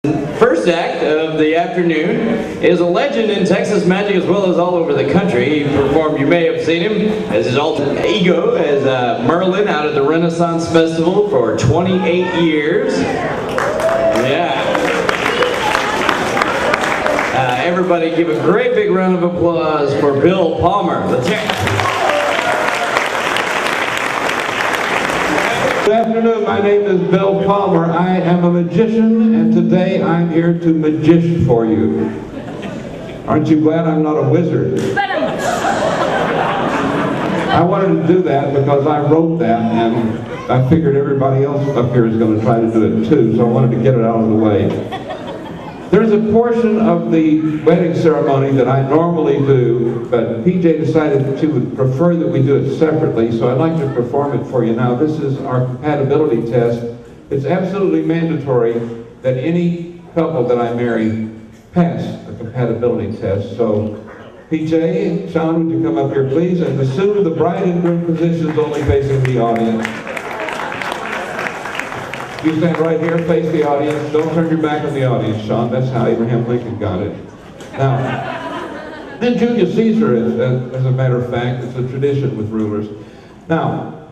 First act of the afternoon is a legend in Texas magic as well as all over the country. He performed, you may have seen him, as his alter ego as Merlin out at the Renaissance Festival for 28 years. Yeah. Everybody give a great big round of applause for Bill Palmer. Let's hear it. Good afternoon, my name is Bill Palmer. I am a magician, and today I'm here to magish for you. Aren't you glad I'm not a wizard? I wanted to do that because I wrote that, and I figured everybody else up here is going to try to do it too, so I wanted to get it out of the way. There's a portion of the wedding ceremony that I normally do, but PJ decided she would prefer that we do it separately, so I'd like to perform it for you now. This is our compatibility test. It's absolutely mandatory that any couple that I marry pass the compatibility test. So, PJ, Shon, would you come up here, please, and assume the bride and groom positions only facing the audience. You stand right here, face the audience. Don't turn your back on the audience, Shon. That's how Abraham Lincoln got it. Now, then Julius Caesar, as a matter of fact, it's a tradition with rulers. Now,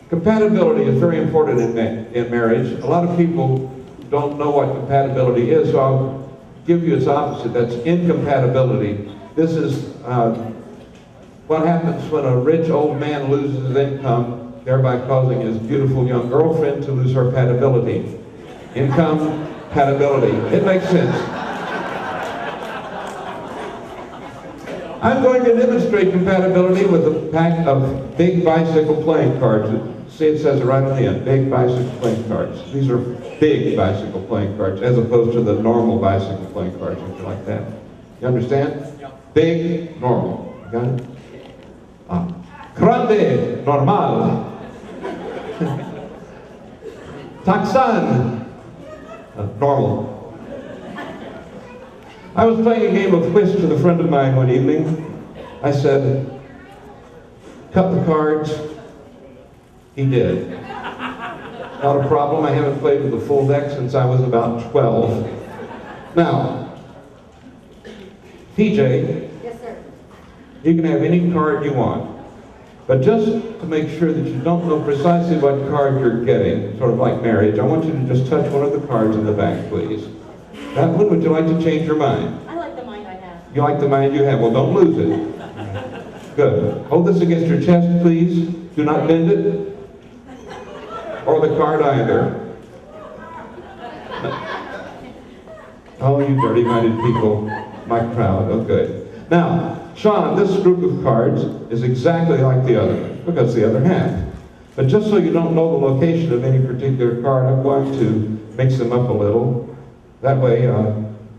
compatibility is very important in marriage. A lot of people don't know what compatibility is, so I'll give you its opposite. That's incompatibility. This is what happens when a rich old man loses his income, thereby causing his beautiful young girlfriend to lose her compatibility. Incompatibility. It makes sense. I'm going to demonstrate compatibility with a pack of big bicycle playing cards. See, it says it right on the end, big bicycle playing cards. These are big bicycle playing cards, as opposed to the normal bicycle playing cards, if you like that. You understand? Yep. Big, normal. You got it? Grande, normal. Taxan, normal. I was playing a game of whist with a friend of mine one evening. I said, cut the cards. He did. Not a problem. I haven't played with the full deck since I was about 12. Now, PJ, yes, sir. You can have any card you want. But just to make sure that you don't know precisely what card you're getting, sort of like marriage, I want you to just touch one of the cards in the back, please. That one, would you like to change your mind? I like the mind I have. You like the mind you have? Well, don't lose it. Good. Hold this against your chest, please. Do not bend it. Or the card either. Oh, you dirty-minded people. My crowd. Oh, good. Now, Shon, this group of cards is exactly like the other, because the other half. But just so you don't know the location of any particular card, I'm going to mix them up a little. That way,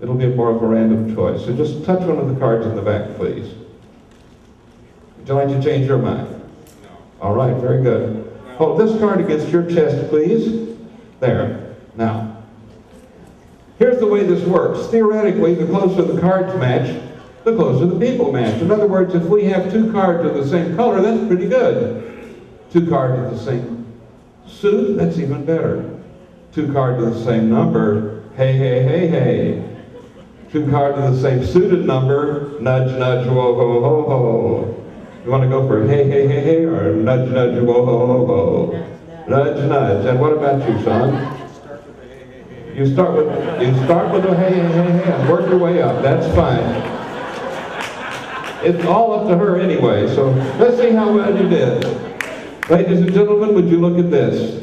it'll be more of a random choice. So just touch one of the cards in the back, please. Would you like to change your mind? No. All right, very good. Hold this card against your chest, please. There. Now, here's the way this works. Theoretically, the closer the cards match, the closer the people match. In other words, if we have two cards of the same color, that's pretty good. Two cards of the same suit, that's even better. Two cards of the same number, hey, hey, hey, hey. Two cards of the same suited number, nudge, nudge, whoa, ho, ho, ho. You want to go for hey, hey, hey, hey, or nudge, nudge, whoa, ho, ho, ho. Nudge, nudge. And what about you, Shon? You start with a hey, hey, hey, hey, and work your way up. That's fine. It's all up to her anyway, so let's see how well you did. Ladies and gentlemen, would you look at this?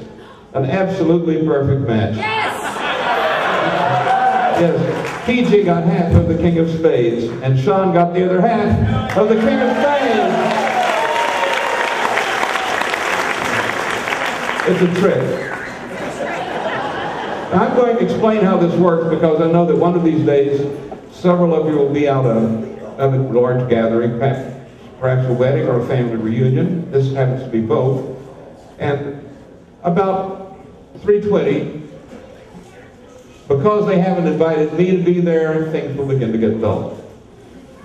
An absolutely perfect match. Yes! Yes. PJ got half of the King of Spades, and Shon got the other half of the King of Spades. It's a trick. I'm going to explain how this works because I know that one of these days, several of you will be out of a large gathering, perhaps a wedding or a family reunion. This happens to be both. And about 3:20, because they haven't invited me to be there, things will begin to get dull.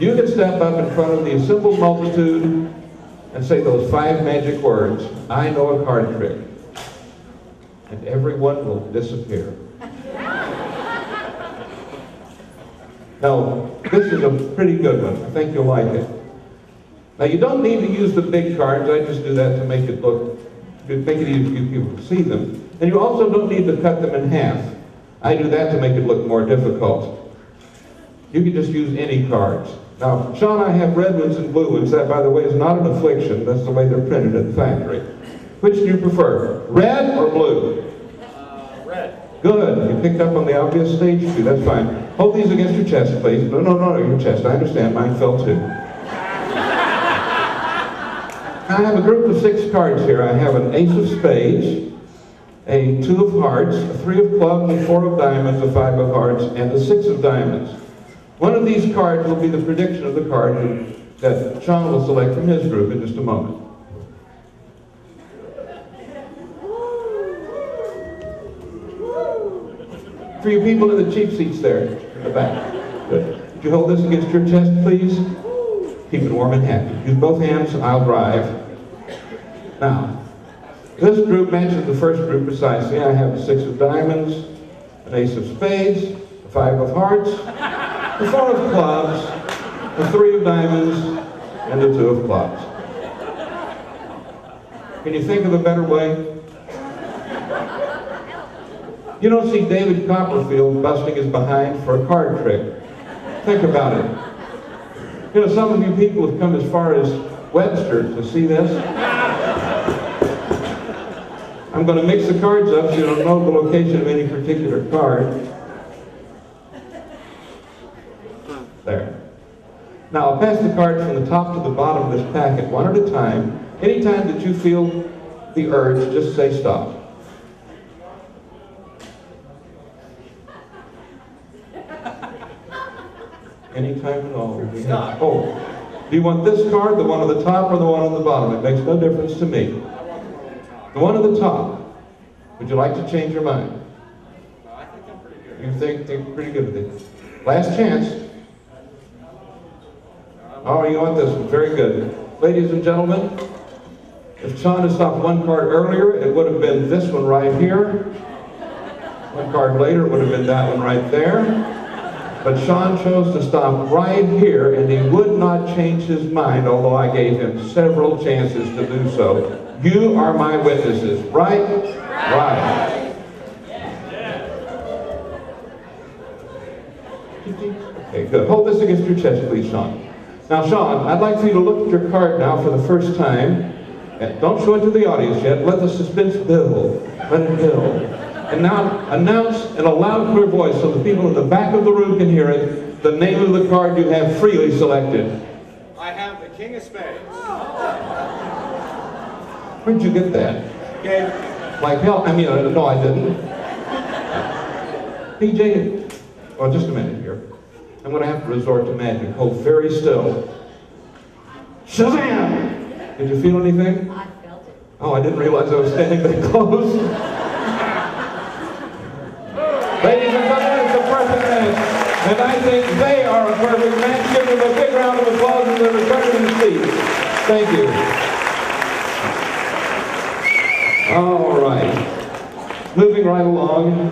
You can step up in front of the assembled multitude and say those 5 magic words, I know a card trick. And everyone will disappear. Now, this is a pretty good one. I think you'll like it. Now, you don't need to use the big cards. I just do that to make it easy for you people to see them. And you also don't need to cut them in half. I do that to make it look more difficult. You can just use any cards. Now, Sean, I have red ones and blue ones. That, by the way, is not an affliction. That's the way they're printed at the factory. Which do you prefer, red or blue? Red. Good. You picked up on the obvious stage too. That's fine. Hold these against your chest, please. No, your chest. I understand. Mine fell too. I have a group of 6 cards here. I have an ace of spades, a 2 of hearts, a 3 of clubs, a 4 of diamonds, a 5 of hearts, and a 6 of diamonds. One of these cards will be the prediction of the card that Shon will select from his group in just a moment. For you people in the cheap seats there, in the back. Good. Would you hold this against your chest, please? Keep it warm and happy. Use both hands, I'll drive. Now, this group matches the first group precisely. I have a 6 of diamonds, an ace of spades, a 5 of hearts, a 4 of clubs, a 3 of diamonds, and a 2 of clubs. Can you think of a better way? You don't see David Copperfield busting his behind for a card trick. Think about it. You know, some of you people have come as far as Webster to see this. I'm going to mix the cards up so you don't know the location of any particular card. There. Now, I'll pass the cards from the top to the bottom of this packet, one at a time. Anytime that you feel the urge, just say stop. Anytime at all. Stop. Oh, do you want this card, the one on the top, or the one on the bottom? It makes no difference to me. The one on the top. Would you like to change your mind? I think I'm pretty good. You think you're pretty good with it? Last chance. Oh, you want this one. Very good. Ladies and gentlemen, if Sean had stopped one card earlier, it would have been this one right here. One card later, it would have been that one right there. But Sean chose to stop right here, and he would not change his mind, although I gave him several chances to do so. You are my witnesses, right? Right. Okay, good. Hold this against your chest, please, Sean. Now, Sean, I'd like for you to look at your card now for the first time. And don't show it to the audience yet. Let the suspense build. Let it build. And now announce in a loud, clear voice so the people in the back of the room can hear it, the name of the card you have freely selected. I have the King of Spades. Where'd you get that? Okay. Like hell, I mean, no, I didn't. PJ, well, just a minute here. I'm going to have to resort to magic. Hold very still. Shazam! Did you feel anything? I felt it. Oh, I didn't realize I was standing that close. Ladies and gentlemen, it's a perfect match. And I think they are a perfect match. Give them a big round of applause as they return to the seats. Thank you. All right. Moving right along.